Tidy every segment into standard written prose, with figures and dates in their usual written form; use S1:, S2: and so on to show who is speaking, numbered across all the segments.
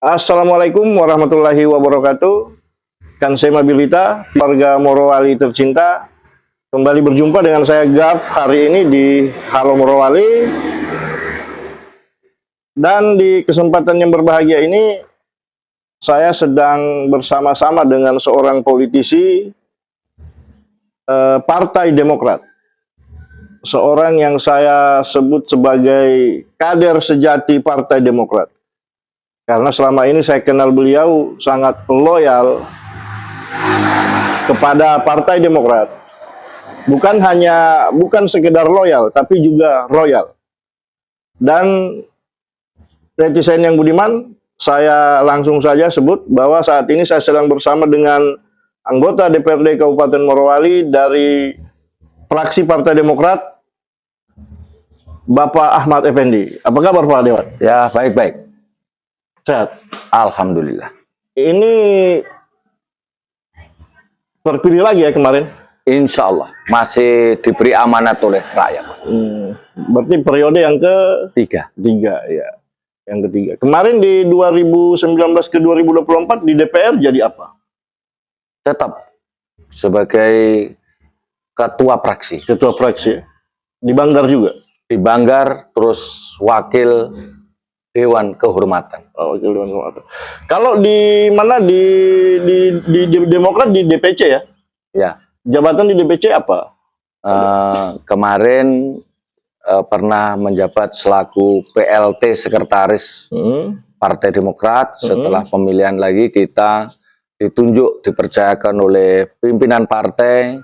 S1: Assalamualaikum warahmatullahi wabarakatuh. Kan saya Mabilita, warga Morowali tercinta. Kembali berjumpa dengan saya Gaf hari ini di Halo Morowali. Dan di kesempatan yang berbahagia ini, saya sedang bersama-sama dengan seorang politisi Partai Demokrat. Seorang yang saya sebut sebagai kader sejati Partai Demokrat. Karena selama ini saya kenal beliau sangat loyal kepada Partai Demokrat. Bukan sekedar loyal, tapi juga royal. Dan netizen yang budiman, saya langsung saja sebut bahwa saat ini saya sedang bersama dengan anggota DPRD Kabupaten Morowali dari fraksi Partai Demokrat, Bapak Ahmad Effendi. Apa kabar Pak Dewan?
S2: Ya, baik-baik.
S1: Sehat?
S2: Alhamdulillah.
S1: Ini terpilih lagi ya kemarin?
S2: Insya Allah masih diberi amanat oleh rakyat.
S1: Berarti periode yang
S2: Tiga.
S1: ya. Yang ketiga. Kemarin di 2019 ke 2024 di DPR jadi apa?
S2: Tetap sebagai ketua fraksi.
S1: Ketua fraksi. Di Banggar juga?
S2: Di Banggar, terus wakil Dewan Kehormatan.
S1: Oh, wakil Dewan Kehormatan. Kalau di mana di Demokrat di DPC ya?
S2: Ya.
S1: Jabatan di DPC apa?
S2: Kemarin pernah menjabat selaku PLT Sekretaris Partai Demokrat. Setelah pemilihan lagi kita ditunjuk, dipercayakan oleh pimpinan partai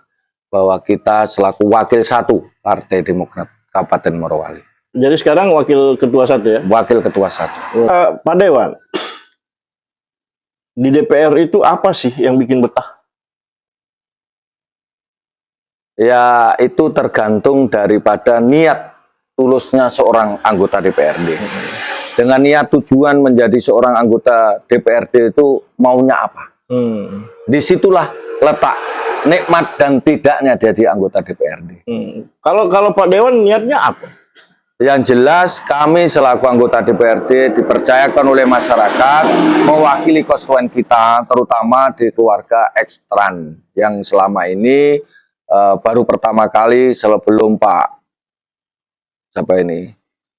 S2: bahwa kita selaku wakil satu Partai Demokrat Kabupaten Morowali.
S1: Jadi sekarang wakil ketua satu ya?
S2: Wakil ketua satu.
S1: Pak Dewan, di DPR itu apa sih yang bikin betah?
S2: Ya, itu tergantung daripada niat tulusnya seorang anggota DPRD. Dengan niat tujuan menjadi seorang anggota DPRD itu maunya apa? Disitulah letak nikmat dan tidaknya jadi anggota DPRD.
S1: Kalau Pak Dewan niatnya apa?
S2: Yang jelas kami selaku anggota DPRD dipercayakan oleh masyarakat mewakili konstituen kita, terutama di keluarga ekstran yang selama ini baru pertama kali sebelum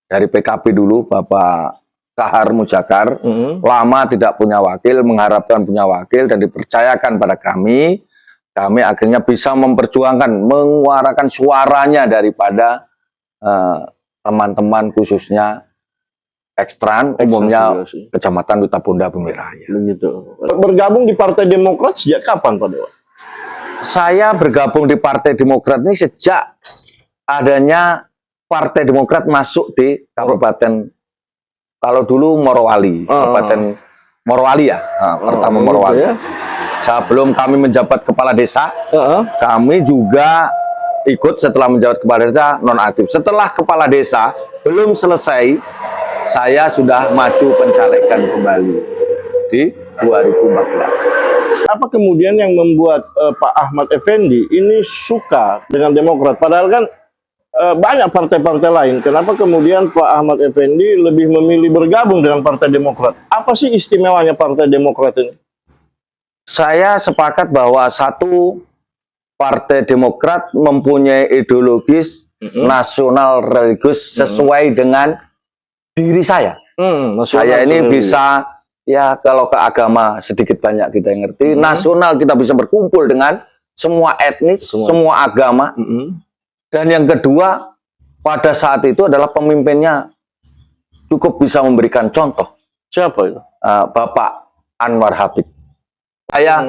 S2: dari PKB dulu Bapak Kahar Mujakar, lama tidak punya wakil, mengharapkan punya wakil dan dipercayakan pada kami akhirnya bisa memperjuangkan, menguarakan suaranya daripada teman-teman khususnya ekstran, umumnya Kecamatan Duta Bunda Bumiraya.
S1: Begitu. Bergabung di Partai Demokrat sejak kapan Pak Dewan?
S2: Saya bergabung di Partai Demokrat ini sejak adanya Partai Demokrat masuk di Kabupaten, kalau dulu Morowali, Kabupaten Morowali ya, pertama Morowali. Ya. Sebelum kami menjabat kepala desa, kami juga ikut setelah menjabat kepala desa nonaktif. Setelah kepala desa belum selesai, saya sudah maju pencalekan kembali di 2014.
S1: Apa kemudian yang membuat Pak Ahmad Effendi ini suka dengan Demokrat? Padahal kan banyak partai-partai lain. Kenapa kemudian Pak Ahmad Effendi lebih memilih bergabung dengan Partai Demokrat? Apa sih istimewanya Partai Demokrat ini?
S2: Saya sepakat bahwa satu, Partai Demokrat mempunyai ideologis nasional religius sesuai dengan diri saya. Saya ini bisa, ya kalau ke agama sedikit banyak kita yang ngerti, nasional kita bisa berkumpul dengan semua etnis, semua agama. Dan yang kedua, pada saat itu adalah pemimpinnya cukup bisa memberikan contoh.
S1: Siapa itu?
S2: Bapak Anwar Habib. Saya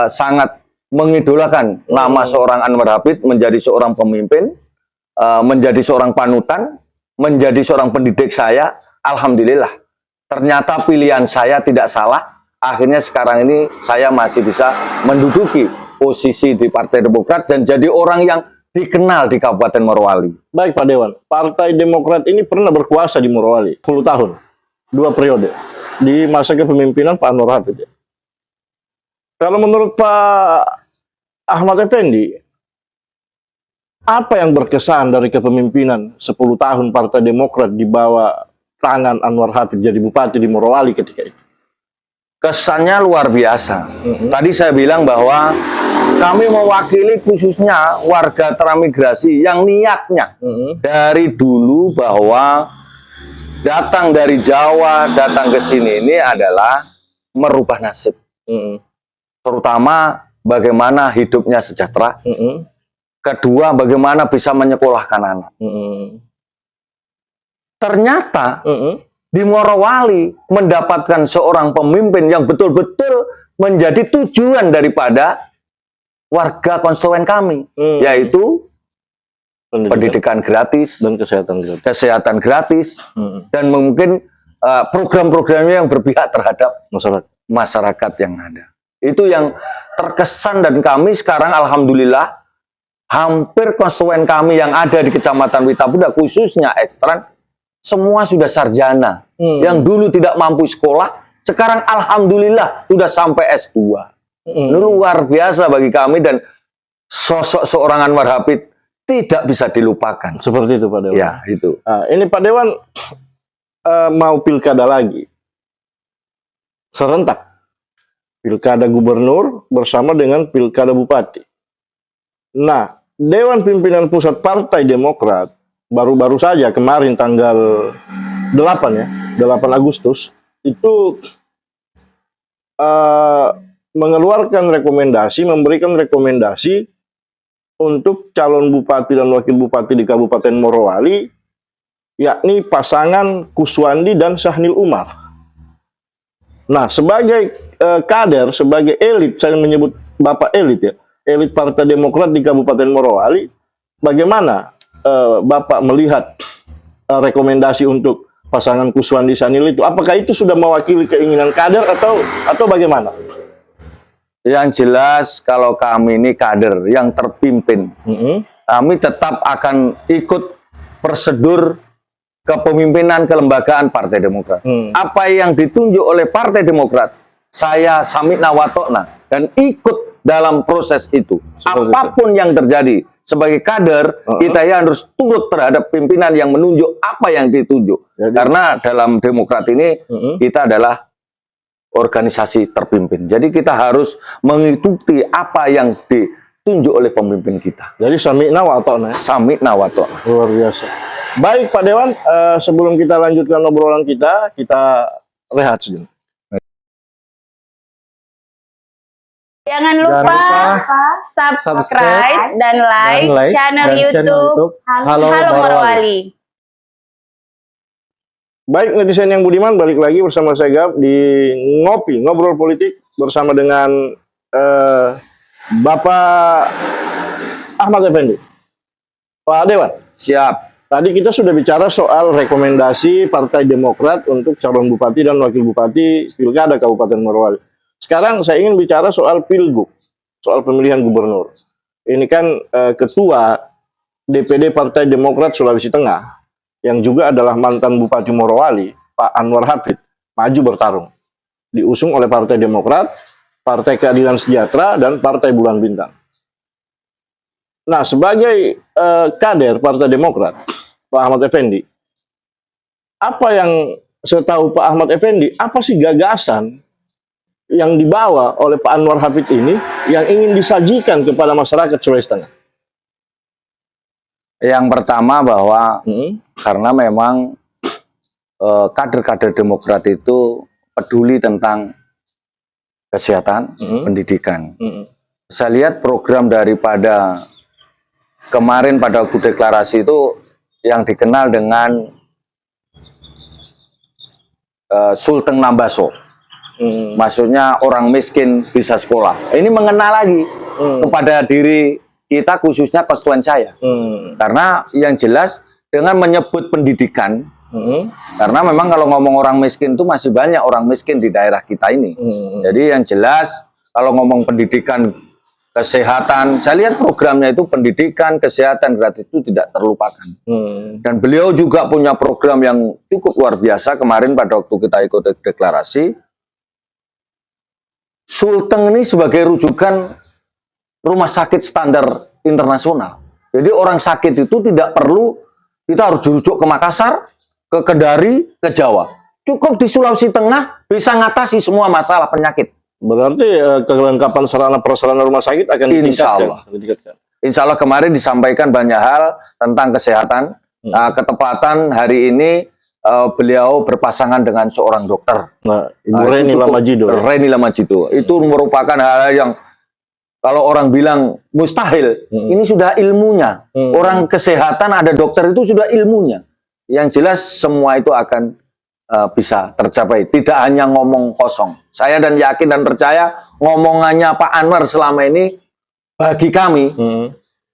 S2: sangat mengidolakan nama seorang Anwar Habib menjadi seorang pemimpin, menjadi seorang panutan, menjadi seorang pendidik saya. Alhamdulillah, ternyata pilihan saya tidak salah. Akhirnya sekarang ini saya masih bisa menduduki posisi di Partai Demokrat dan jadi orang yang dikenal di Kabupaten Morowali.
S1: Baik Pak Dewan, Partai Demokrat ini pernah berkuasa di Morowali 10 tahun, 2 periode di masa kepemimpinan Pak Anwar Habib. Kalau menurut Pak Ahmad Effendi, apa yang berkesan dari kepemimpinan 10 tahun Partai Demokrat di bawah tangan Anwar Habib jadi bupati di Morowali ketika itu?
S2: kesannya luar biasa. Tadi saya bilang bahwa kami mewakili khususnya warga transmigrasi yang niatnya dari dulu bahwa datang dari Jawa, datang ke sini ini adalah merubah nasib. Terutama bagaimana hidupnya sejahtera. Kedua, bagaimana bisa menyekolahkan anak. Ternyata di Morowali mendapatkan seorang pemimpin yang betul-betul menjadi tujuan daripada warga konstituen kami, yaitu pendidikan gratis
S1: dan
S2: kesehatan gratis, dan mungkin program-programnya yang berpihak terhadap masyarakat yang ada. Itu yang terkesan, dan kami sekarang alhamdulillah hampir konstituen kami yang ada di Kecamatan Witabuda khususnya Ekstran semua sudah sarjana. Yang dulu tidak mampu sekolah sekarang alhamdulillah sudah sampai S2. Luar biasa bagi kami, dan sosok seorang Anwar Hafid tidak bisa dilupakan.
S1: Seperti itu Pak Dewan.
S2: Ya, itu.
S1: Nah, ini Pak Dewan mau pilkada lagi. Serentak. Pilkada gubernur bersama dengan pilkada bupati. Nah, Dewan Pimpinan Pusat Partai Demokrat baru-baru saja kemarin tanggal 8 ya, 8 Agustus itu mengeluarkan rekomendasi, memberikan rekomendasi untuk calon bupati dan wakil bupati di Kabupaten Morowali, yakni pasangan Kuswandi dan Sahnil Umar. Nah, sebagai kader, sebagai elit, saya menyebut Bapak elit ya, elit Partai Demokrat di Kabupaten Morowali, bagaimana Bapak melihat rekomendasi untuk pasangan Kuswandi Sahnil itu? Apakah itu sudah mewakili keinginan kader atau bagaimana?
S2: Yang jelas kalau kami ini kader yang terpimpin, kami tetap akan ikut prosedur kepemimpinan kelembagaan Partai Demokrat. Apa yang ditunjuk oleh Partai Demokrat, saya samikna watokna dan ikut dalam proses itu. Apapun yang terjadi sebagai kader, kita ya harus turut terhadap pimpinan yang menunjuk apa yang ditunjuk. Karena dalam Demokrat ini kita adalah organisasi terpimpin. Jadi kita harus mengikuti apa yang ditunjuk oleh pemimpin kita.
S1: Jadi samikna watokna.
S2: Samikna watokna.
S1: Luar biasa. Baik Pak Dewan, sebelum kita lanjutkan obrolan kita rehat sejenak.
S3: Jangan lupa subscribe dan like channel YouTube Halo Morowali.
S1: Baik netizen yang budiman, balik lagi bersama saya Gap di Ngobrol Politik bersama dengan Bapak Ahmad Effendi. Pak Dewan.
S2: Siap.
S1: Tadi kita sudah bicara soal rekomendasi Partai Demokrat untuk calon bupati dan wakil bupati pilkada Kabupaten Morowali. Sekarang saya ingin bicara soal pilgub, soal pemilihan gubernur. Ini kan ketua DPD Partai Demokrat Sulawesi Tengah, yang juga adalah mantan Bupati Morowali, Pak Anwar Hafid, maju bertarung. Diusung oleh Partai Demokrat, Partai Keadilan Sejahtera, dan Partai Bulan Bintang. Nah, sebagai kader Partai Demokrat, Pak Ahmad Effendi, apa yang setahu Pak Ahmad Effendi, apa sih gagasan yang dibawa oleh Pak Anwar Hafid ini yang ingin disajikan kepada masyarakat Sulawesi Tengah?
S2: Yang pertama bahwa karena memang kader-kader Demokrat itu peduli tentang kesehatan, pendidikan. Saya lihat program daripada kemarin pada waktu deklarasi itu yang dikenal dengan Sulteng Nambaso. Maksudnya orang miskin bisa sekolah. Ini mengenal lagi kepada diri kita, khususnya konstituen saya. Karena yang jelas dengan menyebut pendidikan, karena memang kalau ngomong orang miskin itu masih banyak orang miskin di daerah kita ini. Jadi yang jelas kalau ngomong pendidikan, kesehatan, saya lihat programnya itu pendidikan, kesehatan gratis itu tidak terlupakan. Dan beliau juga punya program yang cukup luar biasa kemarin pada waktu kita ikut deklarasi. Sulteng ini sebagai rujukan rumah sakit standar internasional. Jadi orang sakit itu tidak perlu kita harus dirujuk ke Makassar, ke Kendari, ke Jawa. cukup di Sulawesi Tengah bisa ngatasi semua masalah penyakit.
S1: Berarti kelengkapan sarana prasarana rumah sakit akan ditingkatkan.
S2: Insya Allah kemarin disampaikan banyak hal tentang kesehatan. Ketepatan hari ini beliau berpasangan dengan seorang dokter.
S1: Ibu Reni Lamajido.
S2: Reni Lamajido. Itu merupakan hal yang kalau orang bilang mustahil, ini sudah ilmunya. Orang kesehatan ada dokter itu sudah ilmunya. Yang jelas semua itu akan bisa tercapai. Tidak hanya ngomong kosong. Saya dan yakin dan percaya ngomongannya Pak Anwar selama ini bagi kami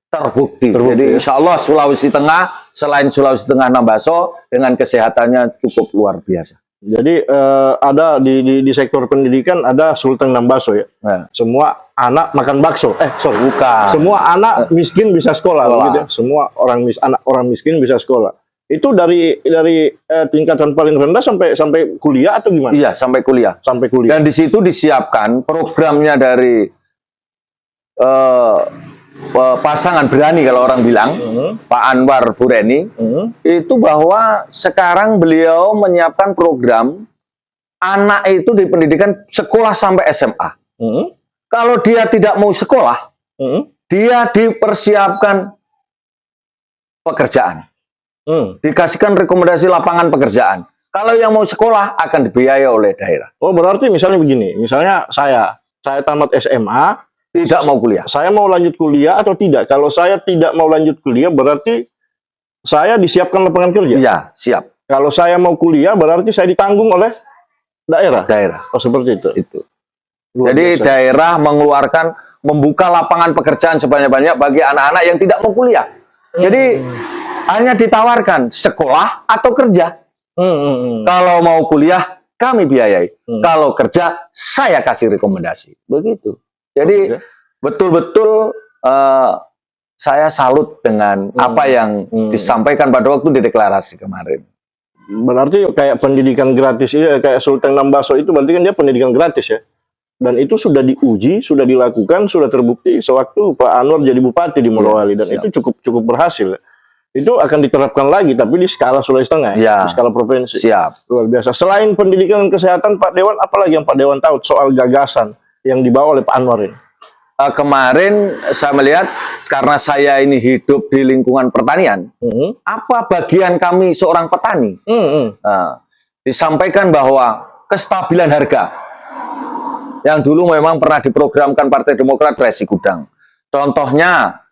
S2: terbukti. Jadi insya Allah Sulawesi Tengah, selain Sulawesi Tengah Nambaso, dengan kesehatannya cukup luar biasa.
S1: Jadi ada di sektor pendidikan ada Sultan Nambaso ya. Semua anak makan bakso.
S2: Bukan.
S1: Semua anak miskin bisa sekolah. Gitu ya. Semua anak orang miskin bisa sekolah. Itu dari tingkatan paling rendah sampai kuliah atau gimana?
S2: Iya, sampai kuliah.
S1: Sampai kuliah.
S2: Dan di situ disiapkan programnya dari pasangan berani kalau orang bilang, Pak Anwar Bu Reni, itu bahwa sekarang beliau menyiapkan program anak itu di pendidikan sekolah sampai SMA. Kalau dia tidak mau sekolah, dia dipersiapkan pekerjaan. Dikasihkan rekomendasi lapangan pekerjaan. Kalau yang mau sekolah akan dibiayai oleh daerah.
S1: Oh, berarti misalnya begini, misalnya saya tamat SMA,
S2: tidak mau kuliah.
S1: Saya mau lanjut kuliah atau tidak? Kalau saya tidak mau lanjut kuliah, berarti saya disiapkan lapangan kerja?
S2: Iya, siap.
S1: Kalau saya mau kuliah, berarti saya ditanggung oleh daerah?
S2: Daerah.
S1: Oh, seperti itu.
S2: Jadi daerah membuka lapangan pekerjaan sebanyak-banyak bagi anak-anak yang tidak mau kuliah. Jadi hanya ditawarkan sekolah atau kerja. Kalau mau kuliah, kami biayai. Kalau kerja, saya kasih rekomendasi. Begitu. Jadi betul-betul saya salut dengan apa yang disampaikan pada waktu di deklarasi kemarin.
S1: Berarti kayak pendidikan gratis ya, kayak Sultan Nambaso itu berarti kan dia pendidikan gratis ya. Dan itu sudah diuji, sudah dilakukan, sudah terbukti sewaktu Pak Anwar jadi bupati di Morowali dan itu cukup berhasil. Itu akan diterapkan lagi tapi di skala Sulawesi Tengah ya, di skala provinsi.
S2: Siap.
S1: Luar biasa. Selain pendidikan dan kesehatan, Pak Dewan, apalagi yang Pak Dewan tahu soal gagasan yang dibawa oleh Pak Anwar ini?
S2: Kemarin saya melihat karena saya ini hidup di lingkungan pertanian, apa bagian kami seorang petani? Disampaikan bahwa kestabilan harga yang dulu memang pernah diprogramkan Partai Demokrat resi gudang. Contohnya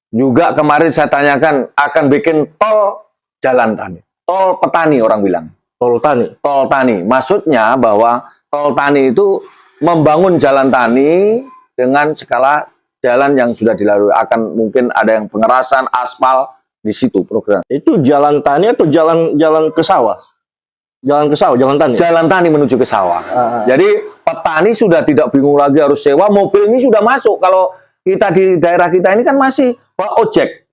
S2: juga kemarin saya tanyakan akan bikin tol jalan tani, tol petani orang bilang.
S1: Tol tani.
S2: Tol tani. Maksudnya bahwa tol tani itu membangun jalan tani dengan skala jalan yang sudah dilalui. Akan mungkin ada yang pengerasan, aspal, di situ program.
S1: Itu jalan tani atau jalan ke sawah? Jalan ke sawah, jalan tani?
S2: Jalan tani menuju ke sawah. Jadi petani sudah tidak bingung lagi harus sewa, mobil ini sudah masuk. Kalau kita di daerah kita ini kan masih ojek.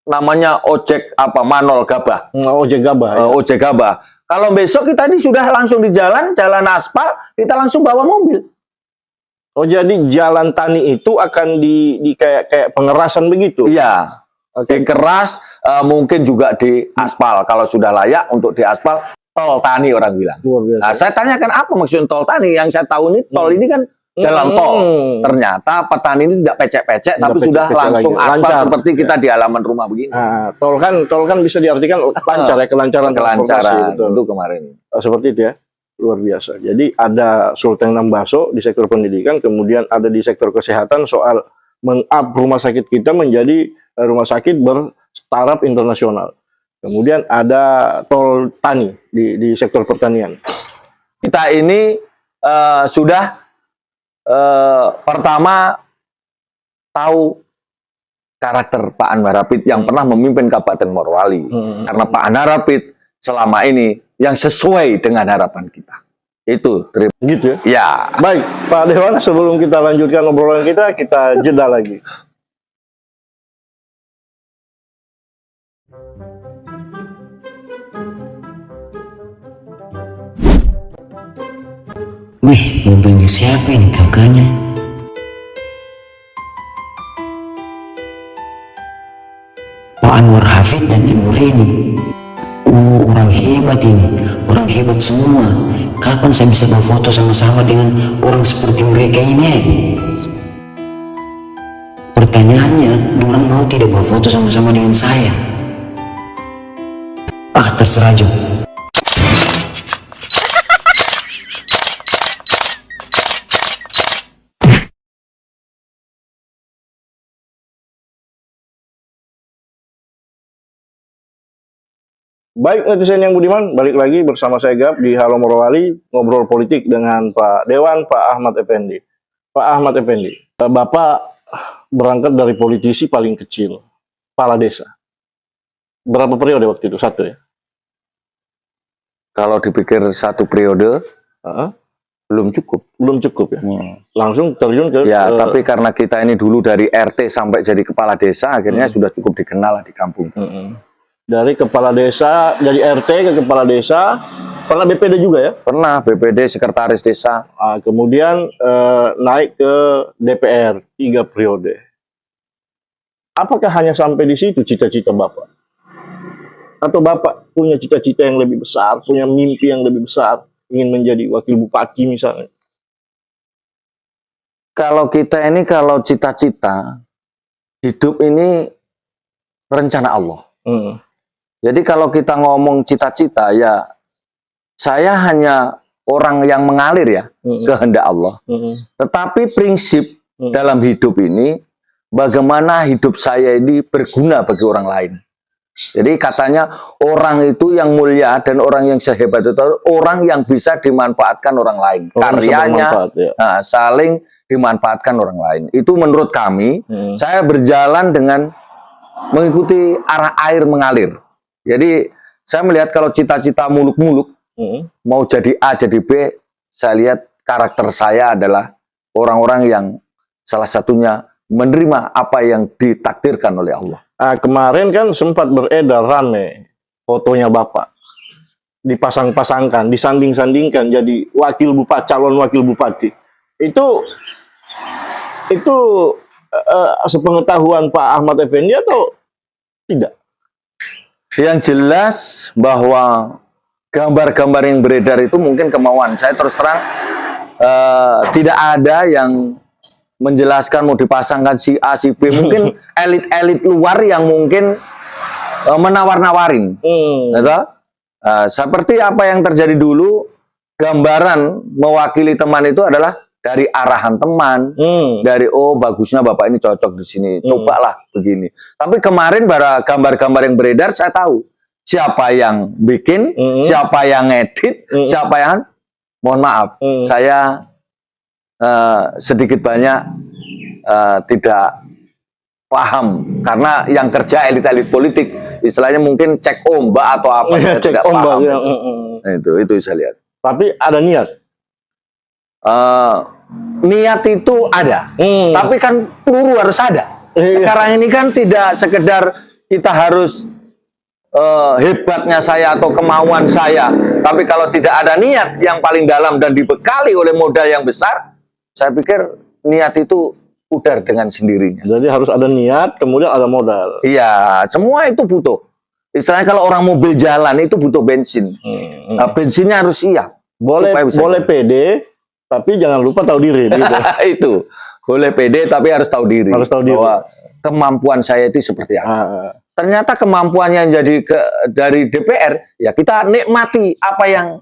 S2: Namanya ojek apa? Manol Gabah.
S1: Ojek Gabah. Ya.
S2: Ojek Gabah. Kalau besok kita ini sudah langsung di jalan aspal, kita langsung bawa mobil.
S1: Oh, jadi jalan tani itu akan di kayak pengerasan begitu?
S2: Iya. Dikeras, mungkin juga di aspal. Kalau sudah layak untuk di aspal, tol tani orang bilang. Nah, saya tanyakan apa maksud tol tani? Yang saya tahu ini tol ini kan jalan tol. Ternyata petani ini tidak pecek-pecek, tapi sudah langsung aspal lancar, seperti kita di halaman rumah begini.
S1: Nah, tol kan bisa diartikan lancar ya, kelancaran
S2: itu kemarin.
S1: Seperti itu ya. Luar biasa. Jadi ada Sultan Nambaso di sektor pendidikan, kemudian ada di sektor kesehatan soal meng-up rumah sakit kita menjadi rumah sakit bertaraf internasional. Kemudian ada tol tani di sektor pertanian.
S2: Kita ini sudah pertama tahu karakter Pak Anwar Rapid yang pernah memimpin Kabupaten Morowali. Karena Pak Anwar Rapid selama ini yang sesuai dengan harapan kita. Itu
S1: gitu ya?
S2: Ya.
S1: Baik, Pak Dewan, sebelum kita lanjutkan obrolan kita jeda lagi.
S4: Wih, mobilnya siapa ini kakaknya? Pak Anwar Hafid dan Ibu Reni. Orang hebat ini. orang hebat semua. Kapan saya bisa berfoto sama-sama dengan orang seperti mereka ini? Pertanyaannya, orang mau tidak berfoto sama-sama dengan saya? Ah, terserah Jo.
S1: Baik netizen yang budiman, balik lagi bersama saya Gap di Halo Morowali, ngobrol politik dengan Pak Dewan, Pak Ahmad Effendi. Pak Ahmad Effendi, Bapak berangkat dari politisi paling kecil, kepala desa. Berapa periode waktu itu? 1 ya?
S2: Kalau dipikir 1 periode, belum cukup.
S1: Belum cukup ya? Langsung terjun ke...
S2: Ya, tapi karena kita ini dulu dari RT sampai jadi kepala desa, akhirnya sudah cukup dikenal lah di kampung.
S1: Dari kepala desa, dari RT ke kepala desa, pernah BPD juga ya?
S2: Pernah, BPD, sekretaris desa.
S1: Kemudian naik ke DPR, 3 periode. Apakah hanya sampai di situ cita-cita Bapak? Atau Bapak punya cita-cita yang lebih besar, punya mimpi yang lebih besar, ingin menjadi wakil bupati misalnya?
S2: Kalau kita ini, kalau cita-cita, hidup ini rencana Allah. Jadi kalau kita ngomong cita-cita, ya saya hanya orang yang mengalir ya, kehendak Allah. Tetapi prinsip dalam hidup ini, bagaimana hidup saya ini berguna bagi orang lain. Jadi katanya orang itu yang mulia dan orang yang sehebat itu orang yang bisa dimanfaatkan orang lain. Karyanya saling dimanfaatkan orang lain. Itu menurut kami, saya berjalan dengan mengikuti arah air mengalir. Jadi saya melihat kalau cita-cita muluk-muluk, mau jadi A jadi B, saya lihat karakter saya adalah orang-orang yang salah satunya menerima apa yang ditakdirkan oleh Allah.
S1: Kemarin kan sempat beredar rame fotonya Bapak, dipasang-pasangkan, disanding-sandingkan jadi calon wakil bupati. Itu sepengetahuan Pak Ahmad Effendi atau tidak?
S2: Yang jelas bahwa gambar-gambar yang beredar itu mungkin kemauan. Saya terus terang tidak ada yang menjelaskan mau dipasangkan si A, si B. Mungkin elit-elit luar yang mungkin menawar-nawarin. Seperti apa yang terjadi dulu, gambaran mewakili teman itu adalah dari arahan teman, dari bagusnya Bapak ini cocok di sini, cobalah begini. Tapi kemarin gambar-gambar yang beredar saya tahu siapa yang bikin, siapa yang ngedit, siapa yang, mohon maaf, saya sedikit banyak tidak paham karena yang kerja elit-elit politik, istilahnya mungkin cek ombak atau apa, saya tidak paham. Itu saya lihat.
S1: Tapi ada niat.
S2: Niat itu ada, tapi kan peluru harus ada. Sekarang ini kan tidak sekedar kita harus hebatnya saya atau kemauan saya, tapi kalau tidak ada niat yang paling dalam dan dibekali oleh modal yang besar, saya pikir niat itu pudar dengan sendirinya.
S1: Jadi harus ada niat, kemudian ada modal.
S2: Iya, semua itu butuh. Istilahnya kalau orang mobil jalan itu butuh bensin. Bensinnya harus siap.
S1: Boleh pede, tapi jangan lupa tahu diri. Gitu.
S2: Itu boleh pede tapi harus tahu diri.
S1: Harus tahu diri.
S2: Bahwa kemampuan saya itu seperti apa. Ternyata kemampuannya dari DPR, ya kita nikmati apa yang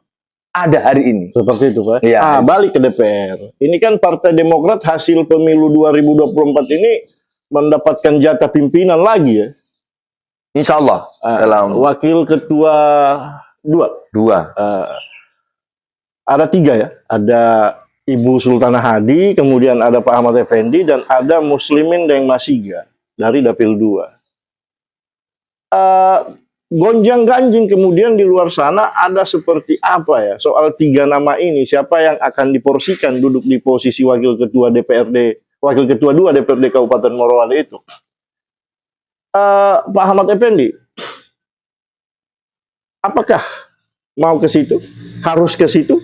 S2: ada hari ini.
S1: Seperti itu Pak.
S2: Ya.
S1: Balik ke DPR. Ini kan Partai Demokrat hasil pemilu 2024 ini mendapatkan jatah pimpinan lagi ya.
S2: Insya Allah. Dalam
S1: wakil ketua 2. Ada 3 ya. Ada Ibu Sultanah Hadi, kemudian ada Pak Ahmad Effendi, dan ada Muslimin Deng Masiga dari Dapil 2. Gonjang ganjing kemudian di luar sana ada seperti apa ya soal 3 nama ini, siapa yang akan diporsikan duduk di posisi wakil ketua DPRD, wakil ketua 2 DPRD Kabupaten Morowali itu. Pak Ahmad Effendi, apakah mau ke situ, harus ke situ,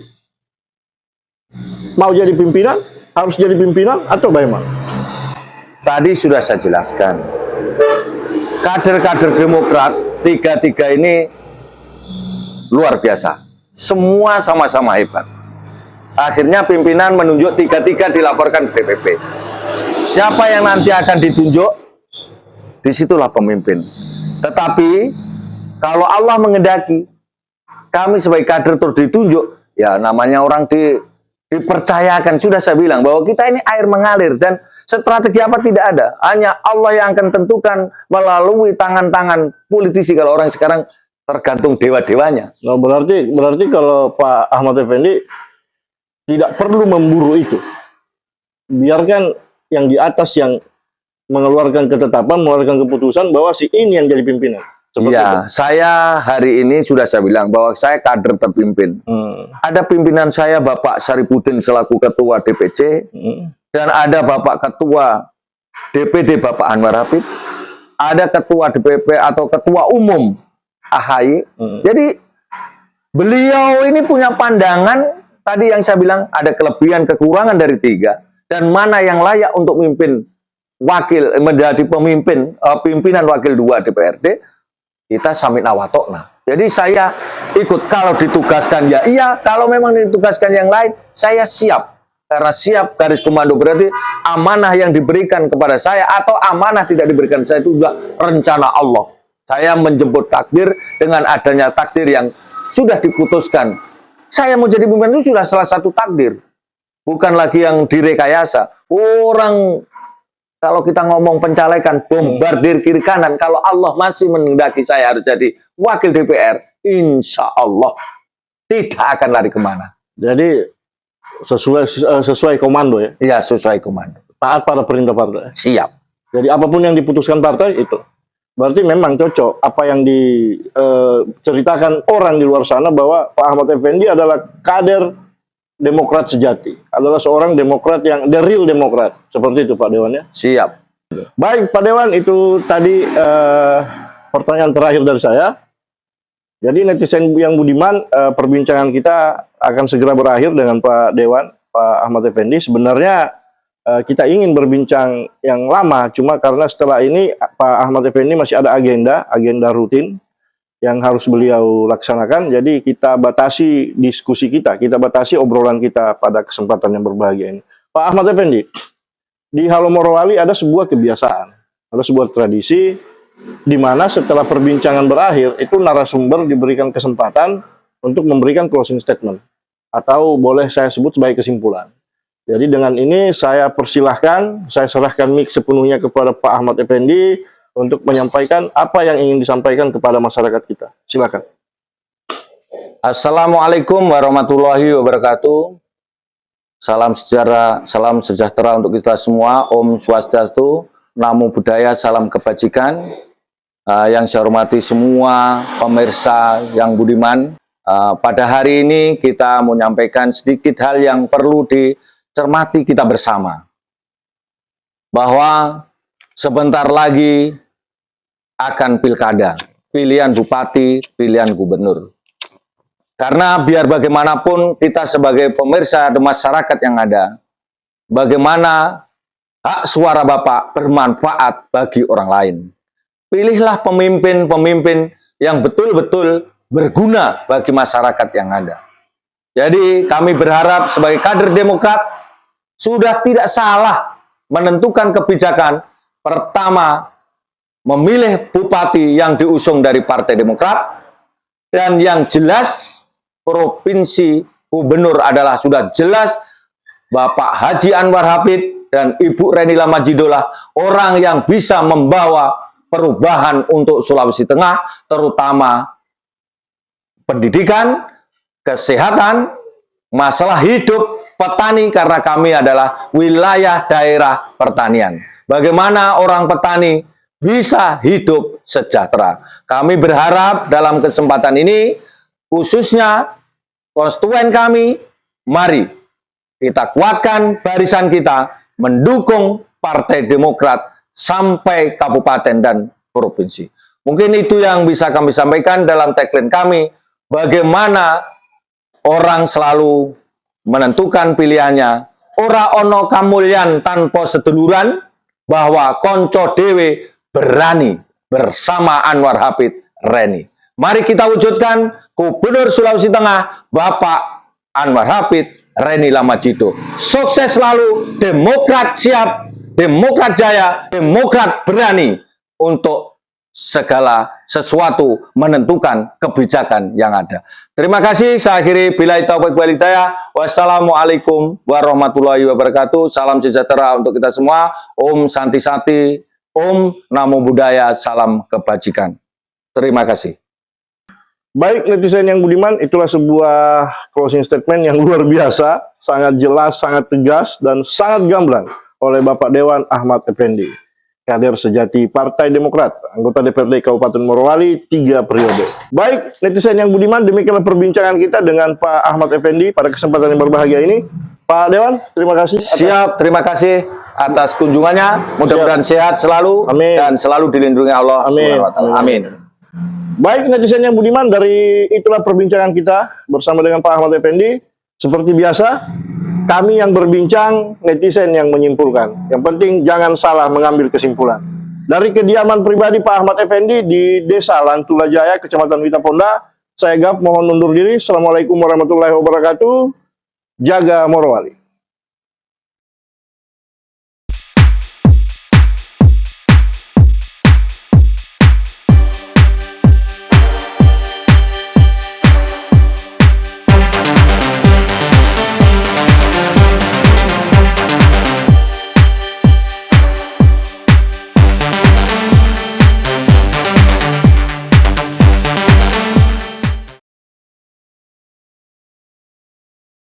S1: mau jadi pimpinan, harus jadi pimpinan, atau bagaimana?
S2: Tadi sudah saya jelaskan, kader-kader Demokrat 3 ini luar biasa. semua sama-sama hebat. Akhirnya pimpinan menunjuk tiga-tiga dilaporkan ke DPP. Siapa yang nanti akan ditunjuk, disitulah pemimpin. Tetapi kalau Allah mengendaki, kami sebagai kader terus ditunjuk, ya namanya orang dipercayakan. Sudah saya bilang bahwa kita ini air mengalir dan strategi apa tidak ada. Hanya Allah yang akan tentukan melalui tangan-tangan politisi. Kalau orang sekarang tergantung dewa-dewanya.
S1: Nah, berarti kalau Pak Ahmad Effendi tidak perlu memburu itu. Biarkan yang di atas yang mengeluarkan ketetapan, mengeluarkan keputusan bahwa si ini yang jadi pimpinan.
S2: Iya, saya hari ini sudah saya bilang bahwa saya kader terpimpin. Ada pimpinan saya Bapak Saripudin selaku Ketua DPC, dan ada Bapak Ketua DPD Bapak Anwar Habib, ada Ketua DPP atau Ketua Umum AHY. Jadi beliau ini punya pandangan, tadi yang saya bilang ada kelebihan kekurangan dari tiga, dan mana yang layak untuk memimpin menjadi pimpinan wakil 2 DPRD, kita samit nawatokna. Jadi saya ikut, kalau ditugaskan ya iya, kalau memang ditugaskan yang lain, saya siap. Karena siap garis komando berarti amanah yang diberikan kepada saya atau amanah tidak diberikan saya itu juga rencana Allah. Saya menjemput takdir dengan adanya takdir yang sudah diputuskan. Saya mau jadi pemimpin itu sudah salah satu takdir. Bukan lagi yang direkayasa. Orang kalau kita ngomong pencalekan, bombardir kiri kanan. Kalau Allah masih menghendaki saya harus jadi wakil DPR, insya Allah tidak akan lari kemana.
S1: Jadi sesuai komando ya?
S2: Iya, sesuai komando.
S1: Taat pada perintah partai?
S2: Siap.
S1: Jadi apapun yang diputuskan partai itu. Berarti memang cocok apa yang diceritakan orang di luar sana bahwa Pak Ahmad Effendi adalah kader Demokrat sejati. Adalah seorang Demokrat yang the real Demokrat. Seperti itu Pak Dewan ya?
S2: Siap.
S1: Baik Pak Dewan, itu tadi pertanyaan terakhir dari saya. Jadi netizen yang budiman, perbincangan kita akan segera berakhir dengan Pak Dewan, Pak Ahmad Effendi. Sebenarnya kita ingin berbincang yang lama, cuma karena setelah ini Pak Ahmad Effendi masih ada agenda rutin yang harus beliau laksanakan. Jadi kita batasi diskusi kita batasi obrolan kita pada kesempatan yang berbahagia ini. Pak Ahmad Effendi, di Halo Morowali ada sebuah kebiasaan, ada sebuah tradisi, di mana setelah perbincangan berakhir, itu narasumber diberikan kesempatan untuk memberikan closing statement, atau boleh saya sebut sebagai kesimpulan. Jadi dengan ini saya persilahkan, saya serahkan mic sepenuhnya kepada Pak Ahmad Effendi untuk menyampaikan apa yang ingin disampaikan kepada masyarakat kita. Silakan.
S2: Assalamualaikum warahmatullahi wabarakatuh. Salam sejahtera untuk kita semua. Om Swastiastu, Namo Buddhaya, salam kebajikan. Yang saya hormati semua pemirsa yang budiman. Pada hari ini kita mau menyampaikan sedikit hal yang perlu dicermati kita bersama. Bahwa sebentar lagi akan pilkada, pilihan bupati, pilihan gubernur. Karena biar bagaimanapun kita sebagai pemirsa dan masyarakat yang ada, bagaimana hak suara Bapak bermanfaat bagi orang lain. Pilihlah pemimpin-pemimpin yang betul-betul berguna bagi masyarakat yang ada. Jadi kami berharap sebagai kader Demokrat sudah tidak salah menentukan kebijakan. Pertama, memilih bupati yang diusung dari Partai Demokrat, dan yang jelas provinsi gubernur adalah sudah jelas Bapak Haji Anwar Habib dan Ibu Reni Lamajidolah orang yang bisa membawa perubahan untuk Sulawesi Tengah, terutama pendidikan, kesehatan, masalah hidup petani, karena kami adalah wilayah daerah pertanian. Bagaimana orang petani bisa hidup sejahtera. Kami berharap dalam kesempatan ini, khususnya konstituen kami, mari kita kuatkan barisan kita, mendukung Partai Demokrat sampai kabupaten dan provinsi. Mungkin itu yang bisa kami sampaikan dalam tagline kami, bagaimana orang selalu menentukan pilihannya, ora ono kamulyan tanpa seduluran, bahwa konco dewe berani bersama Anwar Habib Reni. Mari kita wujudkan Gubernur Sulawesi Tengah, Bapak Anwar Hafid Reni Lamajido. Sukses selalu, Demokrat siap, Demokrat jaya, Demokrat berani untuk segala sesuatu menentukan kebijakan yang ada. Terima kasih, saya akhiri. Billahi taufiq wal hidayah. Wassalamualaikum warahmatullahi wabarakatuh. Salam sejahtera untuk kita semua. Om Santi Santi, Om Namo Buddhaya, salam kebajikan. Terima kasih.
S1: Baik netizen yang budiman, itulah sebuah closing statement yang luar biasa, sangat jelas, sangat tegas, dan sangat gamblang oleh Bapak Dewan Ahmad Effendi, kader sejati Partai Demokrat, anggota DPRD Kabupaten Morowali 3 periode. Baik netizen yang budiman, demikianlah perbincangan kita dengan Pak Ahmad Effendi pada kesempatan yang berbahagia ini. Pak Dewan, terima kasih.
S2: Siap, terima kasih atas kunjungannya. Mudah-mudahan sehat selalu.
S1: Amin.
S2: Dan selalu dilindungi Allah.
S1: Amin.
S2: Subhanahu wa ta'ala. Amin.
S1: Baik netizen yang budiman, dari itulah perbincangan kita bersama dengan Pak Ahmad Effendi. Seperti biasa, kami yang berbincang, netizen yang menyimpulkan. Yang penting jangan salah mengambil kesimpulan. Dari kediaman pribadi Pak Ahmad Effendi di Desa Lantula Jaya, Kecamatan Witaponda, saya Gap mohon undur diri. Assalamualaikum warahmatullahi wabarakatuh. Jaga Morowali.